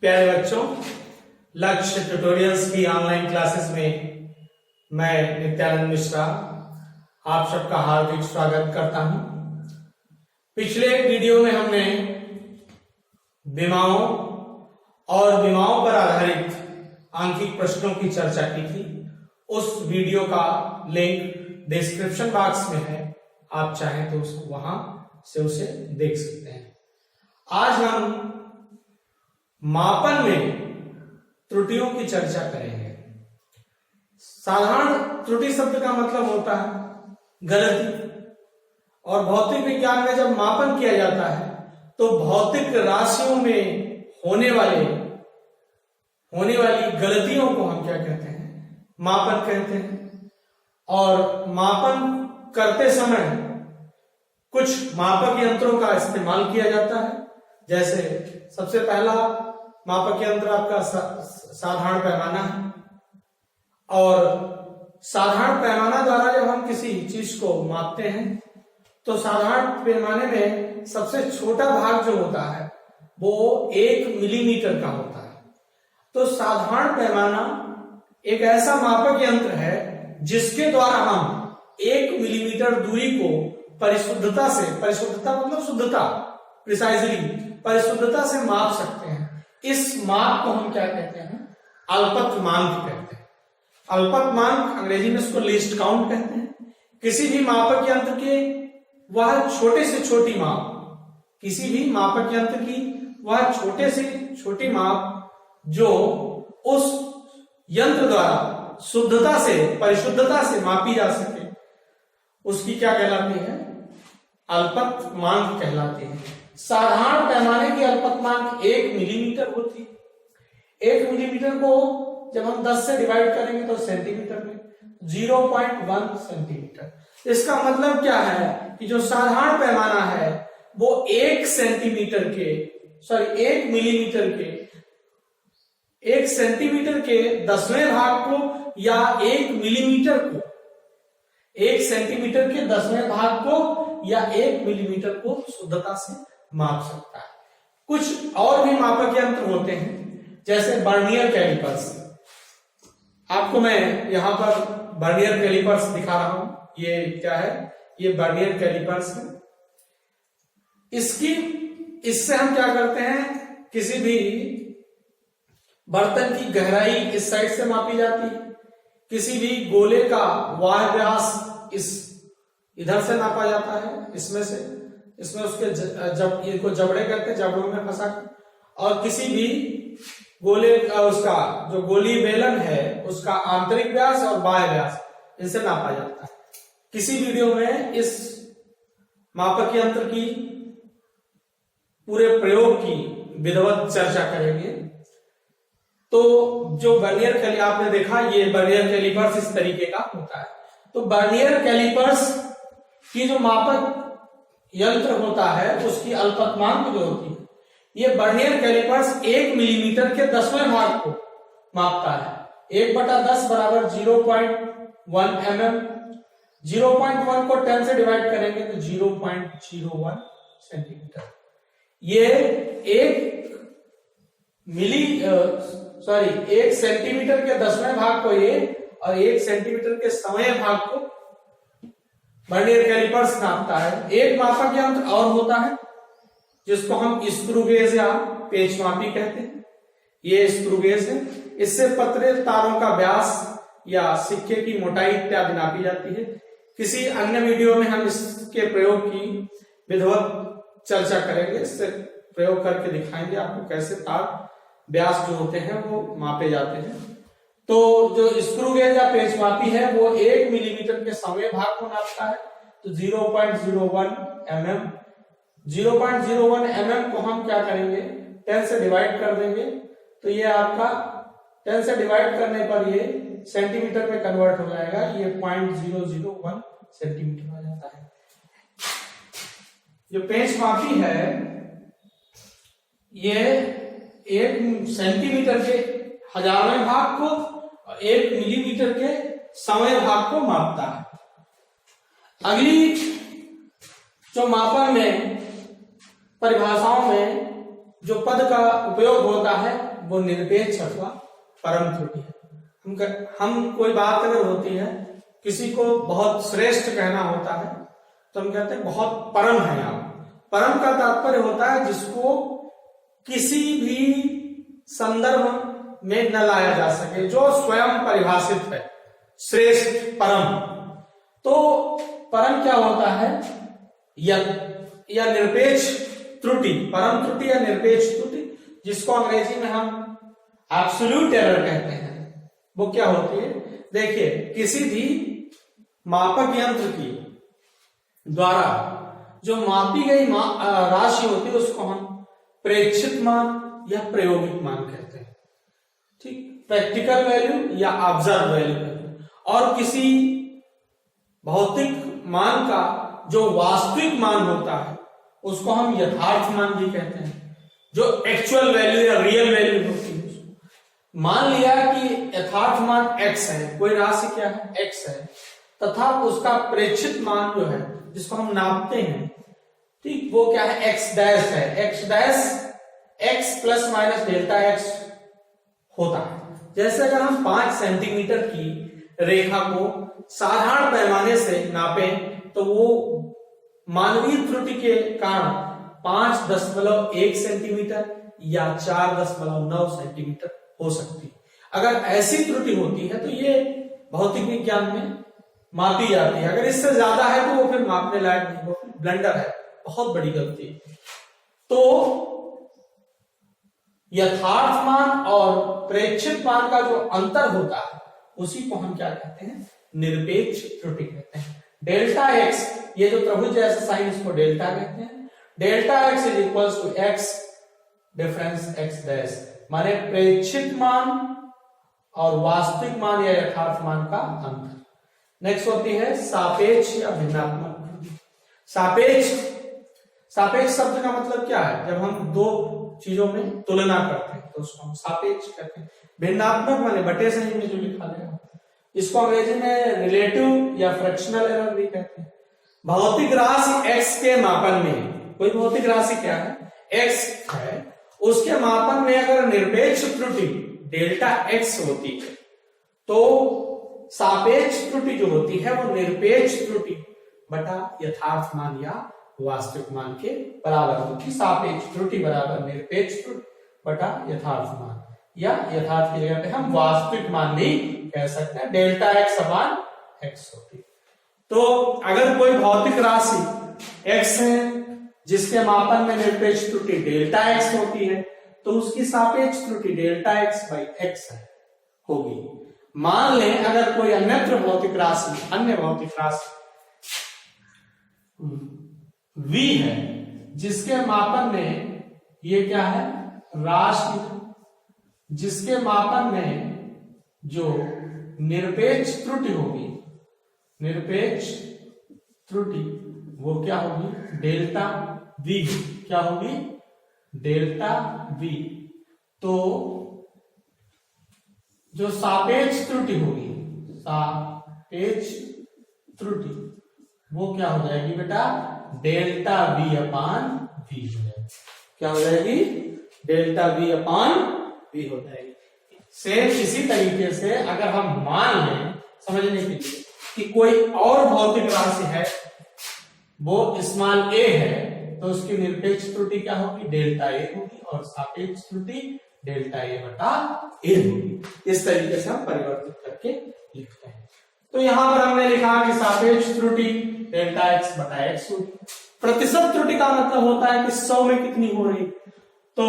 प्यारे बच्चों, लक्ष्य ट्यूटोरियल्स की ऑनलाइन क्लासेस में मैं नित्यानंद मिश्रा आप सबका हार्दिक स्वागत करता हूं। पिछले वीडियो में हमने विमाओं और विमाओं पर आधारित आंकिक प्रश्नों की चर्चा की थी। उस वीडियो का लिंक डिस्क्रिप्शन बॉक्स में है, आप चाहें तो वहां से उसे देख सकते हैं। आज हम मापन में त्रुटियों की चर्चा करेंगे। साधारण त्रुटि शब्द का मतलब होता है गलती, और भौतिक विज्ञान में जब मापन किया जाता है तो भौतिक राशियों में होने वाली गलतियों को हम क्या कहते हैं? मापन कहते हैं। और मापन करते समय कुछ मापक यंत्रों का इस्तेमाल किया जाता है। जैसे सबसे पहला मापक यंत्र आपका साधारण पैमाना है, और साधारण पैमाना द्वारा जब हम किसी चीज को मापते हैं तो साधारण पैमाने में सबसे छोटा भाग जो होता है वो 1 मिलीमीटर का होता है। तो साधारण पैमाना एक ऐसा मापक यंत्र है जिसके द्वारा हम 1 मिलीमीटर दूरी को परिशुद्धता मतलब शुद्धता, प्रिसाइजली परिशुद्धता से माप सकते हैं। इस माप को हम क्या कहते हैं? अल्पतमांक कहते हैं। अल्पतमांक अंग्रेजी में इसको लीस्ट काउंट कहते हैं। किसी भी मापक यंत्र के वह छोटे से छोटी माप, किसी भी मापक यंत्र की वह छोटे से छोटी माप जो उस यंत्र द्वारा शुद्धता से, परिशुद्धता से मापी जा सके, उसकी क्या कहलाती है? अल्पतमांक कहलाती है। साधारण पैमाने की अल्पतमांक 1 मिलीमीटर होती है। 1 मिलीमीटर को जब हम 10 से डिवाइड करेंगे तो सेंटीमीटर में 0.1 सेंटीमीटर। इसका मतलब क्या है कि जो साधारण पैमाना है वो 1 सेंटीमीटर के 1 मिलीमीटर के 1 सेंटीमीटर के 10वें भाग को या 1 मिलीमीटर को 1 सेंटीमीटर के 10वें भाग को या 1 मिलीमीटर को शुद्धता से माप सकता है। कुछ और भी मापक यंत्र होते हैं, जैसे वर्नियर कैलिपर्स। आपको मैं यहां पर वर्नियर कैलिपर्स दिखा रहा हूं। ये क्या है? ये वर्नियर कैलिपर्स है। इससे हम क्या करते हैं? किसी भी बर्तन की गहराई इस साइड से मापी जाती है, किसी भी गोले का वाह व्यास इधर से नापा जाता है, इसमें उसके इनको जबड़े कहते हैं, जबड़ों में फंसा कर, और किसी भी गोले का उसका जो गोली बेलन है उसका आंतरिक व्यास और बाह्य व्यास, इनसे नापा जाता है। किसी वीडियो में इस मापक यंत्र की पूरे प्रयोग की विधिवत चर्चा करेंगे। तो जो वर्नियर कैलिपर्स आपने देखा, ये वर्नियर कैलिपर्स इस तरीके का होता है। तो वर्नियर कैलिपर्स की जो मापक यंत्र होता है उसकी अल्पतमांक जो होती है, ये वर्नियर कैलिपर्स 1 मिलीमीटर के 10वें भाग को मापता है। 1/10 बराबर 0.1 mm। 0.1 को 10 से डिवाइड करेंगे तो 0.01 सेंटीमीटर। ये 1 सेंटीमीटर के 10वें भाग को ये, और 1 सेंटीमीटर के 100वें भाग को वर्नियर कैलिपर्स नापता है। एक मापक यंत्र और होता है जिसको हम स्क्रू गेज या पेच मापी कहते हैं। ये स्क्रू गेज है। इससे पतले तारों का व्यास या सिक्के की मोटाई इत्यादि नापी जाती है। किसी अन्य वीडियो में हम इसके प्रयोग की विधिवत चर्चा करेंगे। इससे प्रयोग करके दिखाएंगे आपको कैसे तार व्यास जो होते हैं वो मापे जाते हैं। तो जो स्क्रू गेज या पेच मापी है वो 1 मिलीमीटर के 100वें भाग को नापता है, तो 0.01 mm। 0.01 mm को हम क्या करेंगे? 10 से डिवाइड कर देंगे, तो ये आपका 10 से डिवाइड करने पर ये सेंटीमीटर में कन्वर्ट हो जाएगा। ये 0.001 सेंटीमीटर हो जाता है। जो पेच मापी है ये 1 सेंटीमीटर के 1000वें भाग को और 1 मिलीमीटर के 100वें भाग को मापता है। अगली जो मापन में परिभाषाओं में जो पद का उपयोग होता है वो निरपेक्ष अथवा परम त्रुटि है। हम कोई बात अगर होती है, किसी को बहुत श्रेष्ठ कहना होता है, तो हम कहते हैं बहुत परम है आप। परम का तात्पर्य होता है जिसको किसी भी संदर्भ में न लाया जा सके, जो स्वयं परिभाषित है, श्रेष्ठ परम। तो परम क्या होता है? या निरपेक्ष त्रुटि, परम त्रुटि या निरपेक्ष त्रुटि, जिसको अंग्रेजी में हम एब्सोल्यूट एरर कहते हैं, वो क्या होती है? देखिए, किसी भी मापक यंत्र की द्वारा जो मापी गई राशि होती है उसको हम प्रेक्षित मान या प्रायोगिक मान कहते हैं। ठीक, प्रैक्टिकल वैल्यू या ऑब्जर्व वैल्यू कहते हैं। और किसी भौतिक मान का जो वास्तविक मान होता है उसको हम यथार्थ मान भी कहते हैं, जो एक्चुअल वैल्यू या रियल वैल्यू होती है। मान लिया कि यथार्थ मान x है, कोई राशि क्या है? x है, तथा उसका प्रेक्षित मान जो है जिसको हम नापते हैं, ठीक, वो क्या है? x डैश है। x dash x plus minus delta x होता है। जैसे अगर हम 5 सेंटीमीटर की रेखा को साधारण पैमाने से नापें तो वो मानवीय त्रुटि के कारण 5.1 सेंटीमीटर या 4.9 सेंटीमीटर हो सकती है। अगर ऐसी त्रुटि होती है तो ये भौतिक विज्ञान में मापी जाती है। अगर इससे ज्यादा है तो वो फिर मापने लायक नहीं, वो ब्लंडर है, बहुत बड़ी गलती है। तो यथार्थ मान और प्रेक्षित मान का जो अंतर होता है उसी को हम क्या कहते हैं? निरपेक्ष त्रुटि कहते हैं। डेल्टा एक्स, ये जो त्रिभुज जैसा साइन, इसको डेल्टा कहते हैं। Delta X is equals to X difference X dash, माने प्रेक्षित मान और वास्तविक मान या यथार्थ मान का अंतर। नेक्स्ट होती है सापेक्ष या भिन्नात्मक। सापेक्ष शब्द का मतलब क्या है? जब हम दो चीजों में तुलना करते हैं तो उसको हम सापेक्ष कहते हैं। भिन्नात्मक माने बटे सही में जो लिखा गया, इसको अंग्रेजी में रिलेटिव या फ्रैक्शनल एरर भी कहते हैं। भौतिक राशि x के मापन में, कोई भौतिक राशि क्या है? x है, उसके मापन में अगर निरपेक्ष त्रुटि डेल्टा x होती है तो सापेक्ष त्रुटि जो होती है वो निरपेक्ष त्रुटि बटा यथार्थ मान या वास्तविक मान के बराबर होगी। सापेक्ष त्रुटि बराबर निरपेक्ष त्रुटि बटा यथार्थ मान, या यथार्थ की जगह पे हम वास्तविक मान भी कह सकते हैं। डेल्टा एक्स समान एक्स होती। तो अगर कोई भौतिक राशि x है जिसके मापन में निरपेक्ष त्रुटि डेल्टा x होती है तो उसकी सापेक्ष त्रुटि डेल्टा x बाई x होगी। मान लें अगर कोई अन्य भौतिक राशि v है जिसके मापन में ये क्या है? राशि, जिसके मापन में जो निरपेक्ष त्रुटि होगी, निरपेक्ष त्रुटि वो क्या होगी? Delta v। क्या होगी? Delta v। तो जो सापेक्ष त्रुटि होगी, सापेक्ष त्रुटि वो क्या हो जाएगी बेटा? डेल्टा v अपान v हो जाएगी। क्या हो जाएगी? डेल्टा v अपान v हो जाएगी। सेम इसी तरीके से अगर हम मान लें समझने के लिए कि कोई और भौतिक राशि है, वो स्मॉल a है, तो उसकी निरपेक्ष त्रुटि क्या होगी? डेल्टा a होगी, और सापेक्ष त्रुटि डेल्टा a बटा a होगी। इस तरीके से हम परिवर्तित करके लिखते हैं। तो यहां पर हमने लिखा कि सापेक्ष त्रुटि डेल्टा x बटा x होगी। प्रतिशत त्रुटि का मतलब होता है कि 100 में कितनी हो रही, तो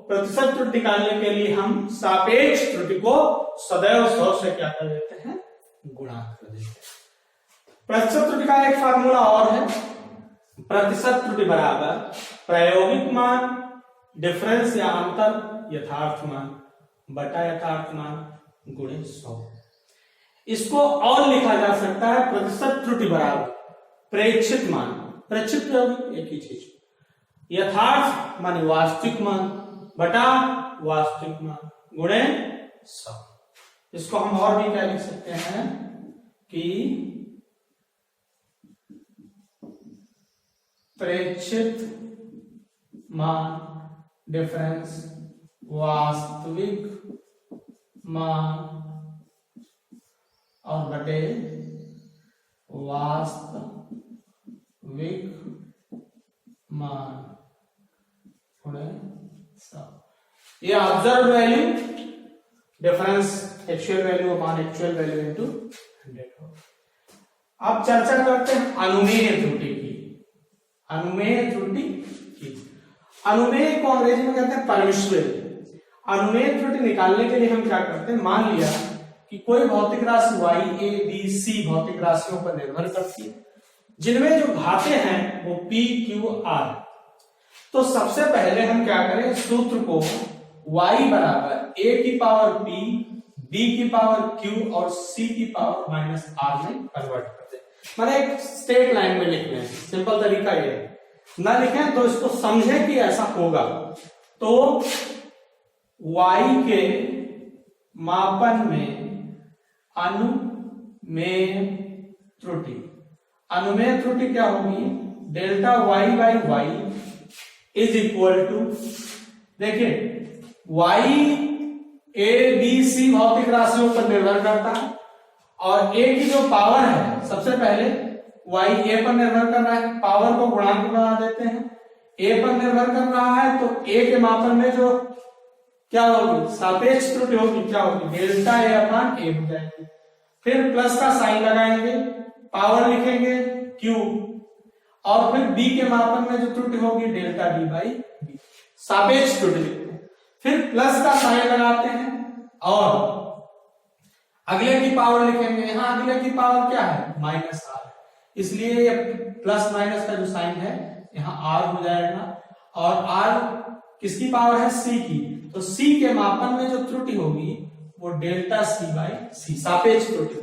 प्रतिशत त्रुटि निकालने के लिए हम सापेक्ष त्रुटि को सदैव 100 से क्या कर देते हैं? गुणा कर देते हैं। प्रतिशत त्रुटि का एक फार्मूला और है, प्रतिशत त्रुटि बराबर प्रायोगिक मान डिफरेंस या अंतर यथार्थ मान बटा यथार्थ मान गुणे 100। इसको और लिखा जा सकता है प्रतिशत त्रुटि बराबर प्रेक्षित मान, प्रेक्षित एक ही चीज, यथार्थ माने वास्तविक मान बटा वास्तविक मान गुणे 100। इसको हम और भी क्या लिख सकते हैं कि प्रेक्षित मान डिफरेंस वास्तविक मान और बटे वास्तविक मान थोड़े सब। ये observe value difference actual value upon actual value into 100। अब चर्चा करते हैं अनुमेय त्रुटि की। अनुमेय त्रुटि की, अनुमेय को अंग्रेजी में कहते हैं परमिसिबल। अनुमेय त्रुटि निकालने के लिए हम क्या करते हैं, मान लिया कि कोई भौतिक राशि y a b c भौतिक राशियों पर निर्भर करती है, जिनमें जो घाते हैं वो p q r। तो सबसे पहले हम क्या करें, सूत्र को y बराबर a की पावर p, b की पावर q और c की पावर माइनस r में कन्वर्ट कर दें। मैंने एक स्ट्रेट लाइन में लिख लें, सिंपल तरीका ये है। ना लिखें तो इसको समझे कि ऐसा होगा। तो y के मापन में अनुमेय त्रुटि, अनुमेय त्रुटि क्या होगी, delta y by Y is equal to, देखिए y a b c भौतिक राशियों पर निर्भर करता है और a की जो पावर है, सबसे पहले y a पर निर्भर कर रहा है, पावर को गुणांक बना देते हैं। a पर निर्भर कर रहा है तो a के मापन में जो क्या होगी, सापेक्ष त्रुटि होगी, क्या होगी, डेल्टा a अपॉन a हो जाएगी। फिर प्लस का साइन लगाएंगे, पावर लिखेंगे q और फिर b के मापन में जो त्रुटि होगी डेल्टा b बाई b, सापेक्ष त्रुटि लिखते हैं। फिर प्लस का साइन लगाते हैं और अगले की पावर लिखेंगे। यहां अगले की पावर क्या है, माइनस r, इसलिए प्लस माइनस का जो साइन है यहाँ r हो जाएगा। और r किसकी पावर है, c की, तो c के मापन में जो त्रुटि होगी वो डेल्टा c बाई c, सापेक्ष त्रुटि।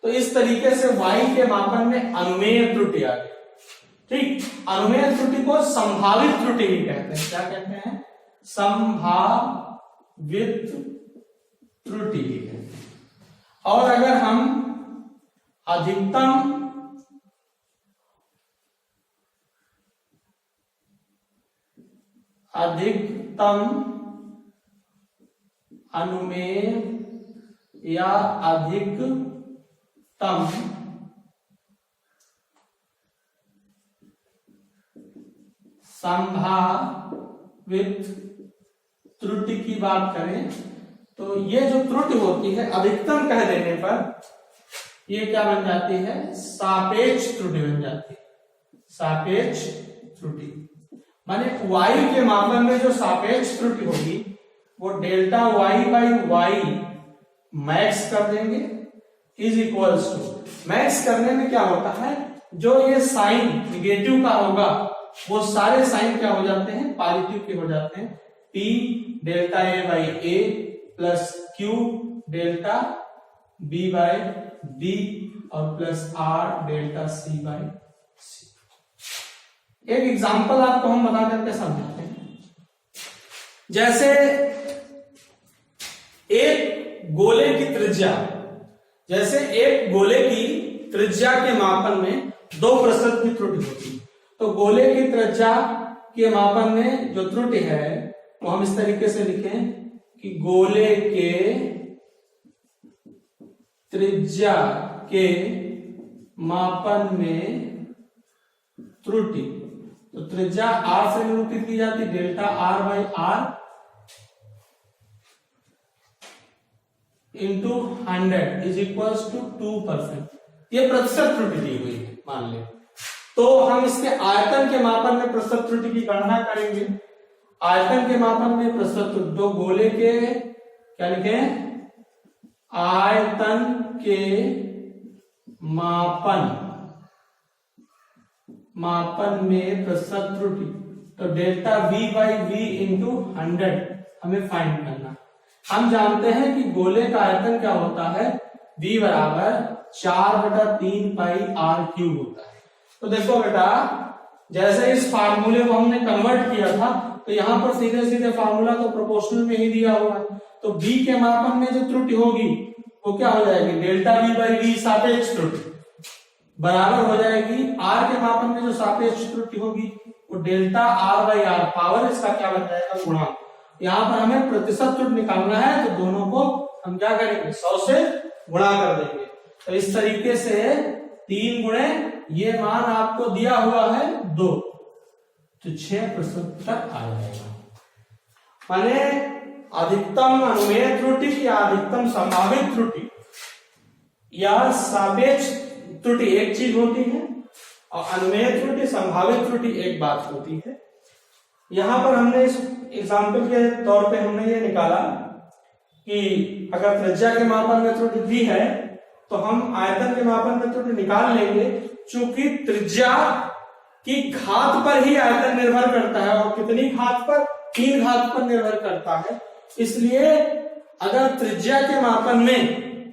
तो इस तरीके से y के मापन में अनुमेय त्रुटि आ गई। ठीक, अनुमेय त्रुटि को संभावित त्रुटि भी कहते हैं। क्या कहते हैं, संभावित त्रुटि भी कहते हैं। और अगर हम अधिकतम अनुमेय या अधिकतम संभावित त्रुटि की बात करें तो ये जो त्रुटि होती है अधिकतम कह देने पर ये क्या बन जाती है, सापेक्ष त्रुटि बन जाती है। सापेक्ष त्रुटि माने y के मापन में जो सापेक्ष त्रुटि होगी वो delta y by y max कर देंगे इज इक्वल्स टू, मैक्स करने में क्या होता है, जो ये साइन निगेटिव का होगा वो सारे साइन क्या हो जाते हैं, पॉजिटिव के हो जाते हैं। p delta a by a plus q delta b by b और plus r delta c by c। एक एग्जांपल आपको हम बता करके समझाते हैं। जैसे एक गोले की त्रिज्या, जैसे एक गोले की त्रिज्या के मापन में 2% की त्रुटि होती है, तो गोले की त्रिज्या के मापन में जो त्रुटि है वो हम इस तरीके से लिखें कि गोले के त्रिज्या के मापन में त्रुटि, तो त्रिज्या r से निरूपित की जाती है, delta r by r into 100 is equals to 2%। ये प्रतिशत त्रुटि दी हुई है मान ले। तो हम इसके आयतन के मापन में प्रतिशत त्रुटि की गणना करेंगे। आयतन के मापन में प्रतिशत त्रुटि, तो गोले के क्या लिखें, आयतन के मापन में प्रतिशत त्रुटि, तो delta v by v into 100 हमें फाइंड करना। हम जानते हैं कि गोले का आयतन क्या होता है, v बराबर 4/3 पाई r क्यूब होता है। तो देखो बेटा, जैसे इस फार्मूले को हमने कन्वर्ट किया था तो यहां पर सीधे सीधे फार्मूला तो प्रोपोर्शनल में ही दिया हुआ है, तो v के मापन में जो त्रुटि होगी वो क्या हो जाएगी, डेल्टा v बाई v सापेक्ष त्रुटि बराबर हो जाएगी r के मापन में जो सापेक्ष त्रुटि होगी वो delta r by r, power इसका क्या बन जाएगा, गुणा। यहाँ पर हमें प्रतिशत त्रुटि निकालना है, तो दोनों को हम क्या करेंगे, 100 से गुणा कर देंगे। तो इस तरीके से 3 गुणे ये मान आपको दिया हुआ है 2, तो 6% तक आ जाएगा। माने अधिकतम अनुमेय त्रुटि या अधिकतम संभावित त्रुटि या सापेक्ष त्रुटि एक चीज होती है, और अनुमेय त्रुटि संभावित त्रुटि एक बात होती है। यहां पर हमने इस एग्जाम्पल के तौर पे हमने ये निकाला कि अगर त्रिज्या के मापन में त्रुटि दी है तो हम आयतन के मापन में त्रुटि निकाल लेंगे। चूंकि त्रिज्या की घात पर ही आयतन निर्भर करता है, और कितनी घात पर, 3 घात पर निर्भर करता है। इसलिए अगर त्रिज्या के मापन में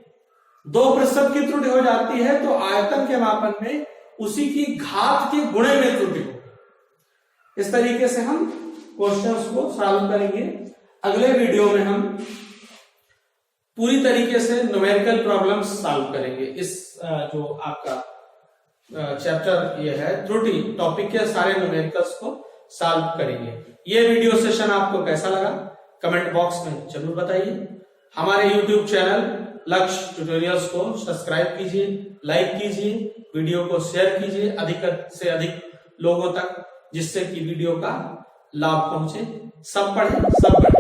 2% की त्रुटि हो जाती है तो आयतन के मापन में उसी की घात के गुणे में त्रुटि होगी। इस तरीके से हम क्वेश्चंस को सॉल्व करेंगे। अगले वीडियो में हम पूरी तरीके से न्यूमेरिकल प्रॉब्लम्स सॉल्व करेंगे। इस जो आपका चैप्टर ये है त्रुटि टॉपिक के सारे न्यूमेरिकल्स को सॉल्व करेंगे। ये वीडियो सेशन आपको कैसा लगा कमेंट बॉक्स में जरूर बताइए। हमारे YouTube चैनल लक्ष्य ट्यूटोरियल्स को सब्सक्राइब कीजिए, लाइक कीजिए, वीडियो को शेयर कीजिए अधिक से अधिक लोगों तक, जिससे कि वीडियो का लाभ पहुंचे। सब पढ़ें, सब पढ़ें।